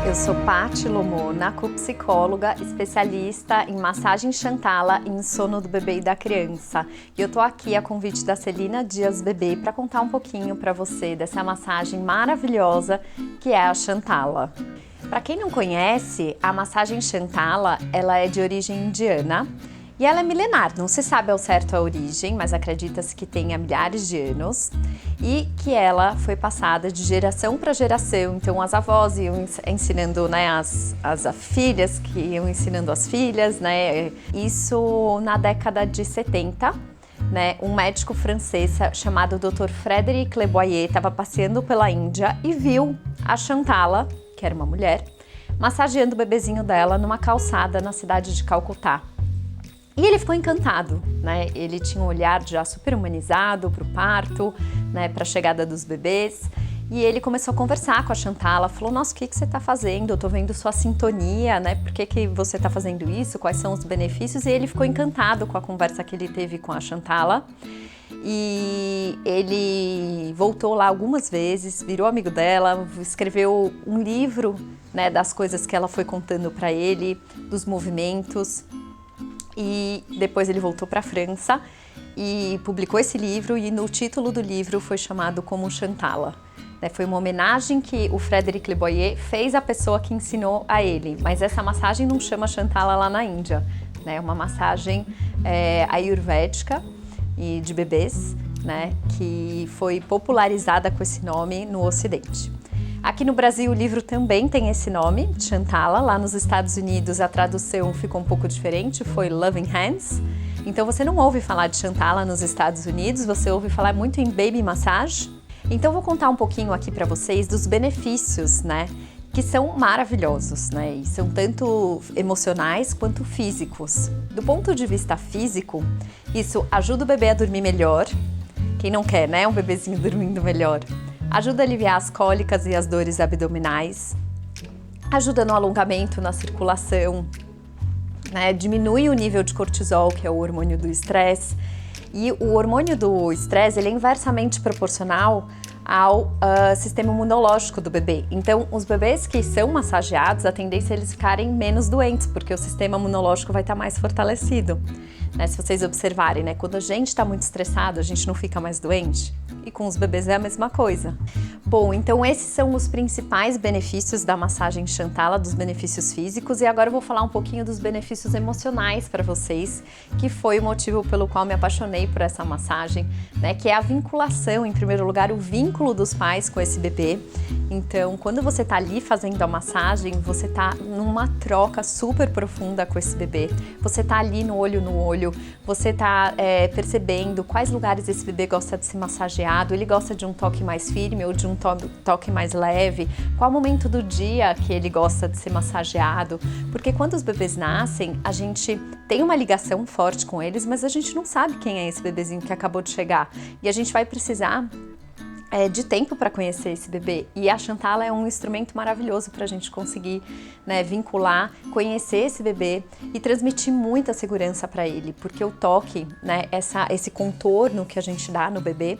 eu sou Paty Lomona, psicóloga, especialista em massagem Xantala e em sono do bebê e da criança. E eu tô aqui a convite da Celina Dias Bebê para contar um pouquinho para você dessa massagem maravilhosa que é a Xantala. Para quem não conhece, a massagem Xantala, ela é de origem indiana. E ela é milenar, não se sabe ao certo a origem, mas acredita-se que tenha milhares de anos e que ela foi passada de geração para geração. Então as avós iam ensinando, né, as filhas que iam ensinando as filhas, né? Isso na década de 70, né? Um médico francês chamado Dr. Frédéric Leboyer estava passeando pela Índia e viu a Xantala, que era uma mulher, massageando o bebezinho dela numa calçada na cidade de Calcutá. E ele ficou encantado, né? Ele tinha um olhar já super humanizado para o parto, né? Para a chegada dos bebês. E ele começou a conversar com a Xantala, falou: nossa, o que você está fazendo? Eu estou vendo sua sintonia, né? Por que você está fazendo isso? Quais são os benefícios? E ele ficou encantado com a conversa que ele teve com a Xantala. E ele voltou lá algumas vezes, virou amigo dela, escreveu um livro, né? Das coisas que ela foi contando para ele, dos movimentos. E depois ele voltou para a França e publicou esse livro, e no título do livro foi chamado como Xantala. Foi uma homenagem que o Frédéric Leboyer fez à pessoa que ensinou a ele, mas essa massagem não chama Xantala lá na Índia, é uma massagem ayurvédica e de bebês, né, que foi popularizada com esse nome no Ocidente. Aqui no Brasil o livro também tem esse nome, Xantala. Lá nos Estados Unidos a tradução ficou um pouco diferente, foi Loving Hands. Então você não ouve falar de Xantala nos Estados Unidos, você ouve falar muito em Baby Massage. Então vou contar um pouquinho aqui para vocês dos benefícios, né, que são maravilhosos, né, e são tanto emocionais quanto físicos. Do ponto de vista físico, isso ajuda o bebê a dormir melhor. Quem não quer, né, um bebezinho dormindo melhor? Ajuda a aliviar as cólicas e as dores abdominais, ajuda no alongamento, na circulação, né? Diminui o nível de cortisol, que é o hormônio do estresse. E o hormônio do estresse, ele é inversamente proporcional ao sistema imunológico do bebê. Então, os bebês que são massageados, a tendência é eles ficarem menos doentes, porque o sistema imunológico vai estar mais fortalecido. Né? Se vocês observarem, né? Quando a gente está muito estressado, a gente não fica mais doente. E com os bebês é a mesma coisa. Bom, então esses são os principais benefícios da massagem Xantala, dos benefícios físicos, e agora eu vou falar um pouquinho dos benefícios emocionais para vocês, que foi o motivo pelo qual me apaixonei por essa massagem, né, que é a vinculação, em primeiro lugar, o vínculo dos pais com esse bebê. Então, quando você tá ali fazendo a massagem, você tá numa troca super profunda com esse bebê, você tá ali no olho, você tá percebendo quais lugares esse bebê gosta de ser massageado, ele gosta de um toque mais firme ou de um toque mais leve, qual momento do dia que ele gosta de ser massageado, porque quando os bebês nascem, a gente tem uma ligação forte com eles, mas a gente não sabe quem é esse bebezinho que acabou de chegar, e a gente vai precisar de tempo para conhecer esse bebê, e a Xantala é um instrumento maravilhoso para a gente conseguir, né, vincular, conhecer esse bebê e transmitir muita segurança para ele, porque o toque, né, esse contorno que a gente dá no bebê,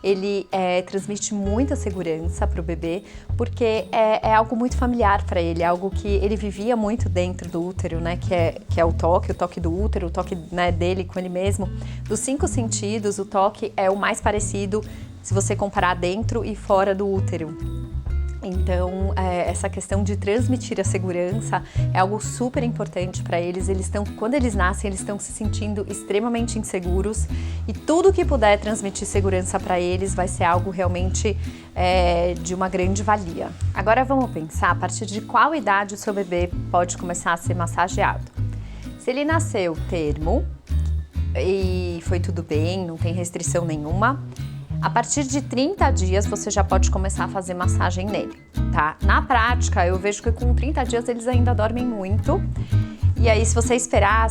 ele transmite muita segurança para o bebê, porque é algo muito familiar para ele, é algo que ele vivia muito dentro do útero, né, que é o toque do útero, o toque, né, dele com ele mesmo. Dos 5 sentidos, o toque é o mais parecido se você comparar dentro e fora do útero. Então, essa questão de transmitir a segurança é algo super importante para eles. Quando eles nascem, eles estão se sentindo extremamente inseguros, e tudo que puder transmitir segurança para eles vai ser algo realmente de uma grande valia. Agora vamos pensar a partir de qual idade o seu bebê pode começar a ser massageado. Se ele nasceu termo e foi tudo bem, não tem restrição nenhuma, a partir de 30 dias você já pode começar a fazer massagem nele, tá? Na prática, eu vejo que com 30 dias eles ainda dormem muito. E aí, se você esperar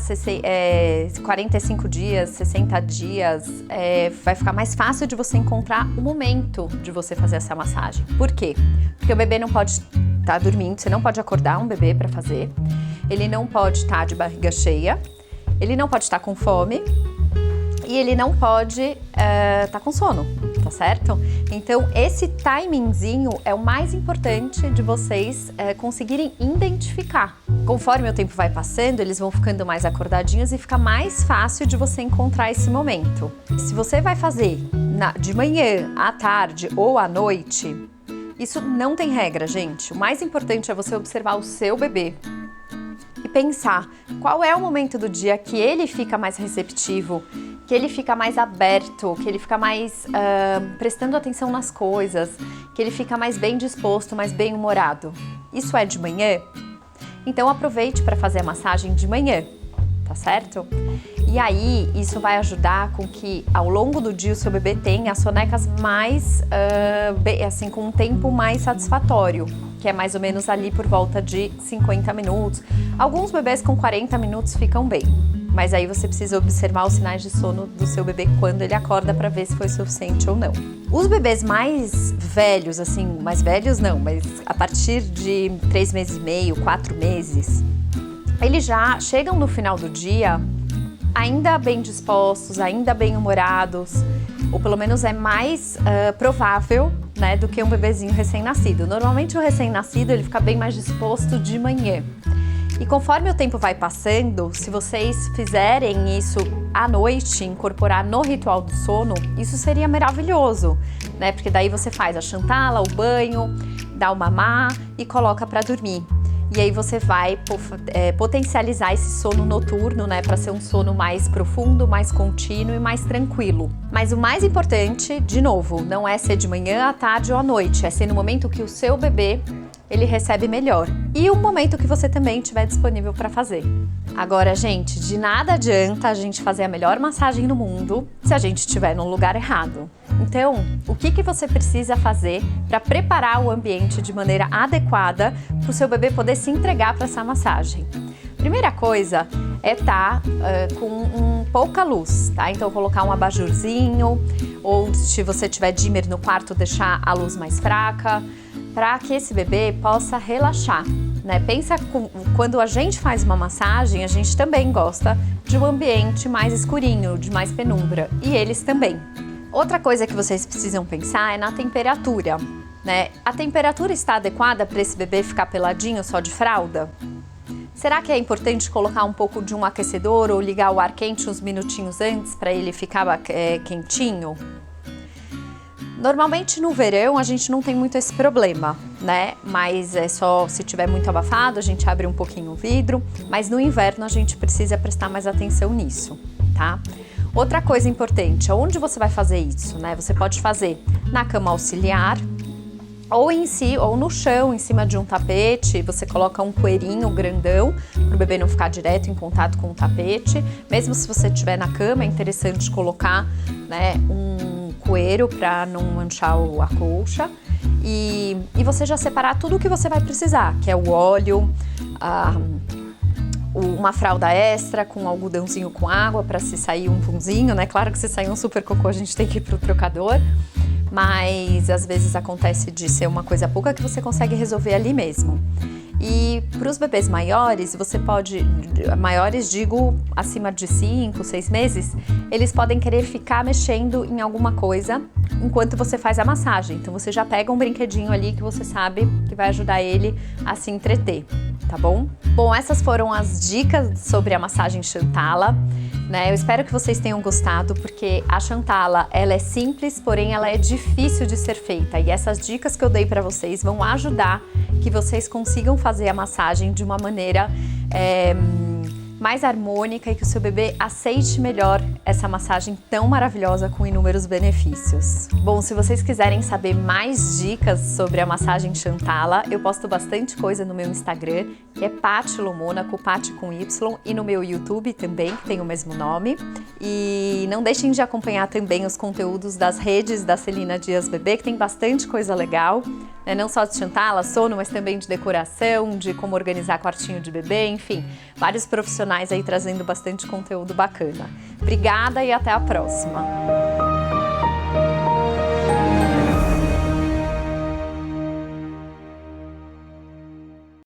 45 dias, 60 dias, vai ficar mais fácil de você encontrar o momento de você fazer essa massagem. Por quê? Porque o bebê não pode estar dormindo, você não pode acordar um bebê para fazer. Ele não pode estar de barriga cheia, ele não pode estar com fome. E ele não pode estar com sono, tá certo? Então, esse timingzinho é o mais importante de vocês conseguirem identificar. Conforme o tempo vai passando, eles vão ficando mais acordadinhos e fica mais fácil de você encontrar esse momento. Se você vai fazer de manhã, à tarde ou à noite, isso não tem regra, gente. O mais importante é você observar o seu bebê e pensar qual é o momento do dia que ele fica mais receptivo, que ele fica mais aberto, que ele fica mais prestando atenção nas coisas, que ele fica mais bem disposto, mais bem-humorado. Isso é de manhã? Então aproveite para fazer a massagem de manhã, tá certo? E aí, isso vai ajudar com que ao longo do dia o seu bebê tenha as sonecas mais, assim, com um tempo mais satisfatório, que é mais ou menos ali por volta de 50 minutos. Alguns bebês com 40 minutos ficam bem, mas aí você precisa observar os sinais de sono do seu bebê quando ele acorda para ver se foi suficiente ou não. Os bebês mais velhos, assim, mais velhos não, mas a partir de 3 meses e meio, 4 meses, eles já chegam no final do dia ainda bem dispostos, ainda bem humorados, ou pelo menos é mais provável, né, do que um bebezinho recém-nascido. Normalmente o recém-nascido ele fica bem mais disposto de manhã. E conforme o tempo vai passando, se vocês fizerem isso à noite, incorporar no ritual do sono, isso seria maravilhoso, né? Porque daí você faz a chantala, o banho, dá o mamá e coloca para dormir. E aí você vai potencializar esse sono noturno, né, para ser um sono mais profundo, mais contínuo e mais tranquilo. Mas o mais importante, de novo, não é ser de manhã, à tarde ou à noite, é ser no momento que o seu bebê ele recebe melhor e o momento que você também estiver disponível para fazer. Agora, gente, de nada adianta a gente fazer a melhor massagem do mundo se a gente estiver no lugar errado. Então, o que você precisa fazer para preparar o ambiente de maneira adequada para o seu bebê poder se entregar para essa massagem? Primeira coisa é estar com pouca luz, tá? Então, colocar um abajurzinho ou se você tiver dimmer no quarto, deixar a luz mais fraca, para que esse bebê possa relaxar, né? Pensa quando a gente faz uma massagem, a gente também gosta de um ambiente mais escurinho, de mais penumbra, e eles também. Outra coisa que vocês precisam pensar é na temperatura, né? A temperatura está adequada para esse bebê ficar peladinho só de fralda? Será que é importante colocar um pouco de um aquecedor ou ligar o ar quente uns minutinhos antes para ele ficar quentinho? Normalmente no verão a gente não tem muito esse problema, né? Mas é só se tiver muito abafado, a gente abre um pouquinho o vidro, mas no inverno a gente precisa prestar mais atenção nisso, tá? Outra coisa importante, onde você vai fazer isso, né? Você pode fazer na cama auxiliar, ou no chão, em cima de um tapete, você coloca um coeirinho grandão, para o bebê não ficar direto em contato com o tapete. Mesmo se você estiver na cama, é interessante colocar, né, um coeiro para não manchar a colcha. E você já separar tudo o que você vai precisar, que é o óleo, uma fralda extra com algodãozinho com água para se sair um punzinho, né? Claro que se sair um super cocô a gente tem que ir pro trocador, mas às vezes acontece de ser uma coisa pouca que você consegue resolver ali mesmo. E para os bebês maiores, você pode, maiores digo acima de 5, 6 meses, eles podem querer ficar mexendo em alguma coisa enquanto você faz a massagem. Então você já pega um brinquedinho ali que você sabe que vai ajudar ele a se entreter, tá bom? Bom, essas foram as dicas sobre a massagem Chantala, né? Eu espero que vocês tenham gostado, porque a Chantala, ela é simples, porém ela é difícil de ser feita. E essas dicas que eu dei para vocês vão ajudar que vocês consigam fazer a massagem de uma maneira mais harmônica e que o seu bebê aceite melhor essa massagem tão maravilhosa com inúmeros benefícios. Bom, se vocês quiserem saber mais dicas sobre a massagem Chantala, eu posto bastante coisa no meu Instagram, que é Paty Lomônaco, Paty com Y, e no meu YouTube também, que tem o mesmo nome. E não deixem de acompanhar também os conteúdos das redes da Celina Dias Bebê, que tem bastante coisa legal, né? Não só de Chantala, sono, mas também de decoração, de como organizar quartinho de bebê, enfim, vários profissionais aí trazendo bastante conteúdo bacana. Obrigada e até a próxima!